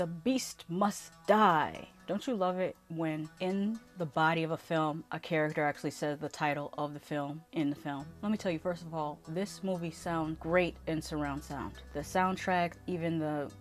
The beast must die. Don't you love it when in the body of a film, a character actually says the title of the film in the film? Let me tell you, first of all, this movie sounds great in surround sound. The soundtrack, even the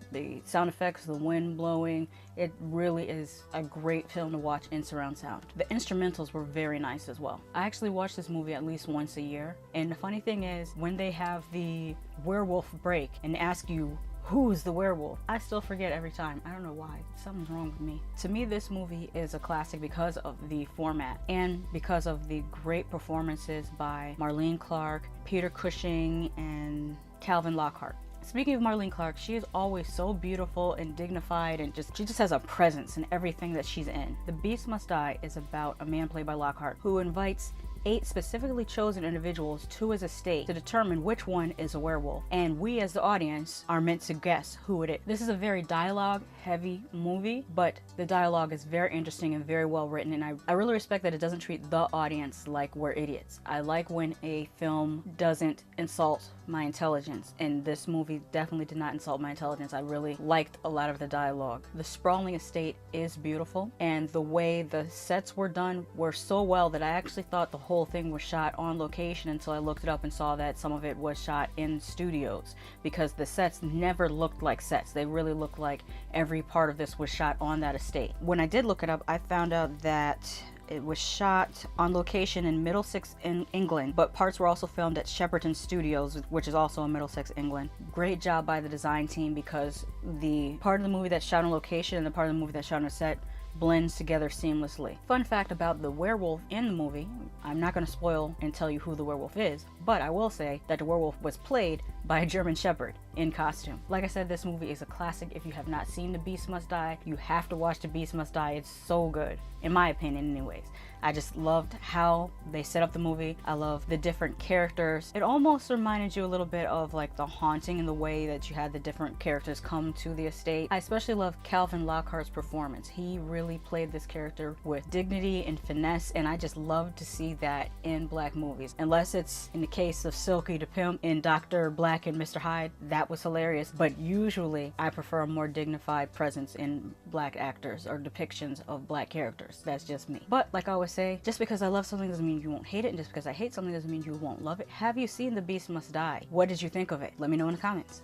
sound effects, the wind blowing, it really is a great film to watch in surround sound. The instrumentals were very nice as well. I actually watch this movie at least once a year. And the funny thing is, when they have the Werewolf Break and ask you, who's the werewolf? I still forget every time. I don't know why. Something's wrong with me. To me, this movie is a classic because of the format and because of the great performances by Marlene Clark, Peter Cushing, and Calvin Lockhart. Speaking of Marlene Clark, she is always so beautiful and dignified, and she just has a presence in everything that she's in. The Beast Must Die is about a man played by Lockhart who invites 8 specifically chosen individuals to his estate to determine which one is a werewolf. And we as the audience are meant to guess who it is. This is a very dialogue heavy movie, but the dialogue is very interesting and very well written, and I really respect that it doesn't treat the audience like we're idiots. I like when a film doesn't insult my intelligence, and this movie definitely did not insult my intelligence. I really liked a lot of the dialogue. The sprawling estate is beautiful, and the way the sets were done were so well that I actually thought the whole thing was shot on location until I looked it up and saw that some of it was shot in studios, because the sets never looked like sets. They really looked like every part of this was shot on that estate. When I did look it up, I found out that it was shot on location in Middlesex in England, but parts were also filmed at Shepperton Studios, which is also in Middlesex, England. Great job by the design team, because the part of the movie that's shot on location and the part of the movie that's shot on a set blends together seamlessly. Fun fact about the werewolf in the movie, I'm not going to spoil and tell you who the werewolf is, but I will say that the werewolf was played by a German Shepherd in costume. Like I said, this movie is a classic. If you have not seen The Beast Must Die, you have to watch The Beast Must Die. It's so good, in my opinion anyways. I just loved how they set up the movie. I love the different characters. It almost reminded you a little bit of like The Haunting in the way that you had the different characters come to the estate. I especially love Calvin Lockhart's performance. He really played this character with dignity and finesse, and I just love to see that in black movies. Unless it's in the case of Silky the Pimp in Dr. Black and Mr. Hyde, that was hilarious, but usually I prefer a more dignified presence in black actors or depictions of black characters. That's just me. But like I always say, just because I love something doesn't mean you won't hate it, and just because I hate something doesn't mean you won't love it. Have you seen The Beast Must Die? What did you think of it? Let me know in the comments.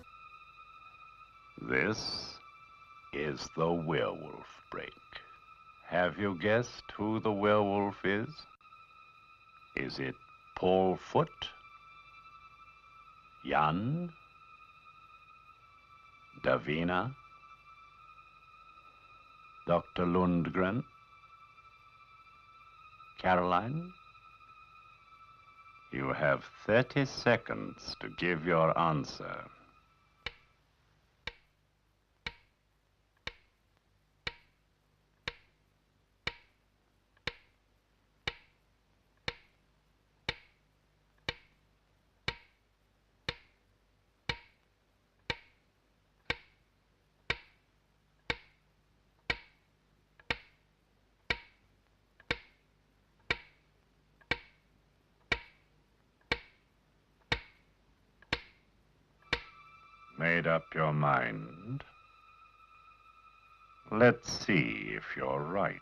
This is the Werewolf Break. Have you guessed who the werewolf is? Is it Paul Foot? Jan? Davina? Dr. Lundgren? Caroline? You have 30 seconds to give your answer. Made up your mind? Let's see if you're right.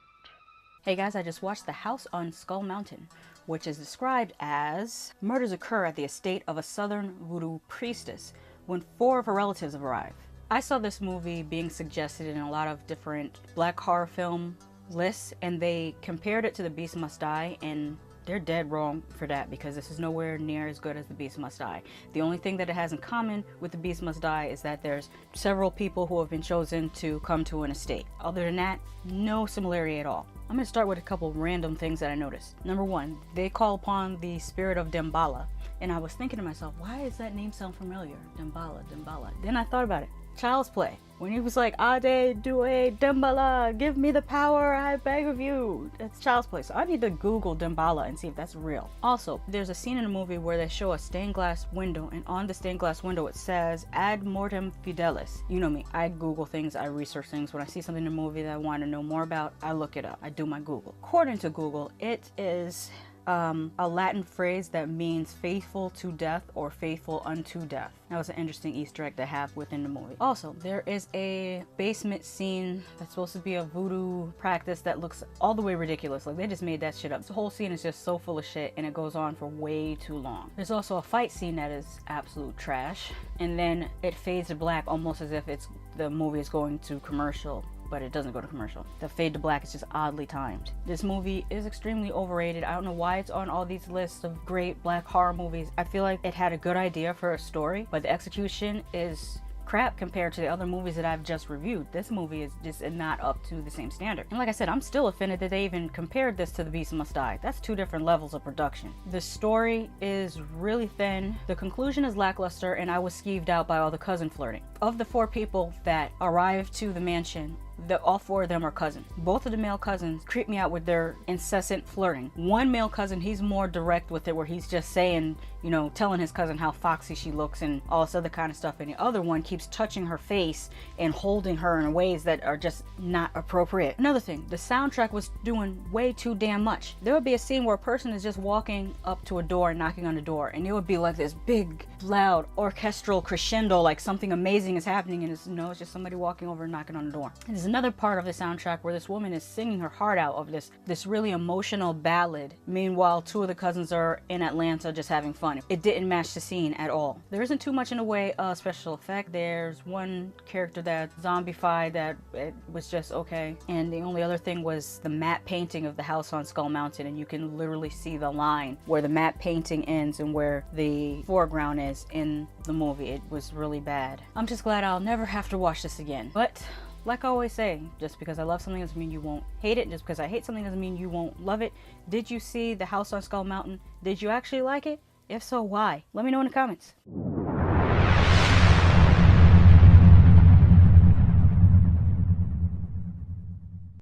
Hey guys, I just watched The House on Skull Mountain, which is described as murders occur at the estate of a southern voodoo priestess when 4 of her relatives arrive. I saw this movie being suggested in a lot of different black horror film lists, and they compared it to The Beast Must Die, and they're dead wrong for that, because this is nowhere near as good as The Beast Must Die. The only thing that it has in common with The Beast Must Die is that there's several people who have been chosen to come to an estate. Other than that, no similarity at all. I'm going to start with a couple random things that I noticed. Number 1, they call upon the spirit of Damballa, and I was thinking to myself, why does that name sound familiar? Damballa, Damballa. Then I thought about it. Child's Play. When he was like, Ade, Due, Damballa, give me the power, I beg of you. That's Child's Play. So I need to Google Damballa and see if that's real. Also, there's a scene in the movie where they show a stained glass window, and on the stained glass window it says, Ad Mortem Fidelis. You know me, I Google things, I research things. When I see something in a movie that I want to know more about, I look it up. I do my Google. According to Google, it is a Latin phrase that means faithful to death or faithful unto death. That was an interesting Easter egg to have within the movie. Also, there is a basement scene that's supposed to be a voodoo practice that looks all the way ridiculous. Like, they just made that shit up. The whole scene is just so full of shit, and it goes on for way too long. There's also a fight scene that is absolute trash, and then it fades to black almost as if the movie is going to commercial, but it doesn't go to commercial. The fade to black is just oddly timed. This movie is extremely overrated. I don't know why it's on all these lists of great black horror movies. I feel like it had a good idea for a story, but the execution is crap compared to the other movies that I've just reviewed. This movie is just not up to the same standard. And like I said, I'm still offended that they even compared this to The Beast Must Die. That's two different levels of production. The story is really thin. The conclusion is lackluster, and I was skeeved out by all the cousin flirting. Of the 4 people that arrived to the mansion, all 4 of them are cousins. Both of the male cousins creep me out with their incessant flirting. One male cousin, he's more direct with it, where he's just saying, you know, telling his cousin how foxy she looks and all this other kind of stuff. And the other one keeps touching her face and holding her in ways that are just not appropriate. Another thing, the soundtrack was doing way too damn much. There would be a scene where a person is just walking up to a door and knocking on the door, and it would be like this big, loud, orchestral crescendo, like something amazing is happening, and it's just somebody walking over and knocking on the door. And there's another part of the soundtrack where this woman is singing her heart out of this really emotional ballad. Meanwhile, 2 of the cousins are in Atlanta just having fun. It didn't match the scene at all. There isn't too much in the way of special effect. There's one character that's zombified that it was just okay. And the only other thing was the matte painting of the house on Skull Mountain, and you can literally see the line where the matte painting ends and where the foreground is in the movie. It was really bad. I'm just glad I'll never have to watch this again. But like I always say, just because I love something doesn't mean you won't hate it. Just because I hate something doesn't mean you won't love it. Did you see The House on Skull Mountain? Did you actually like it? If so, why? Let me know in the comments.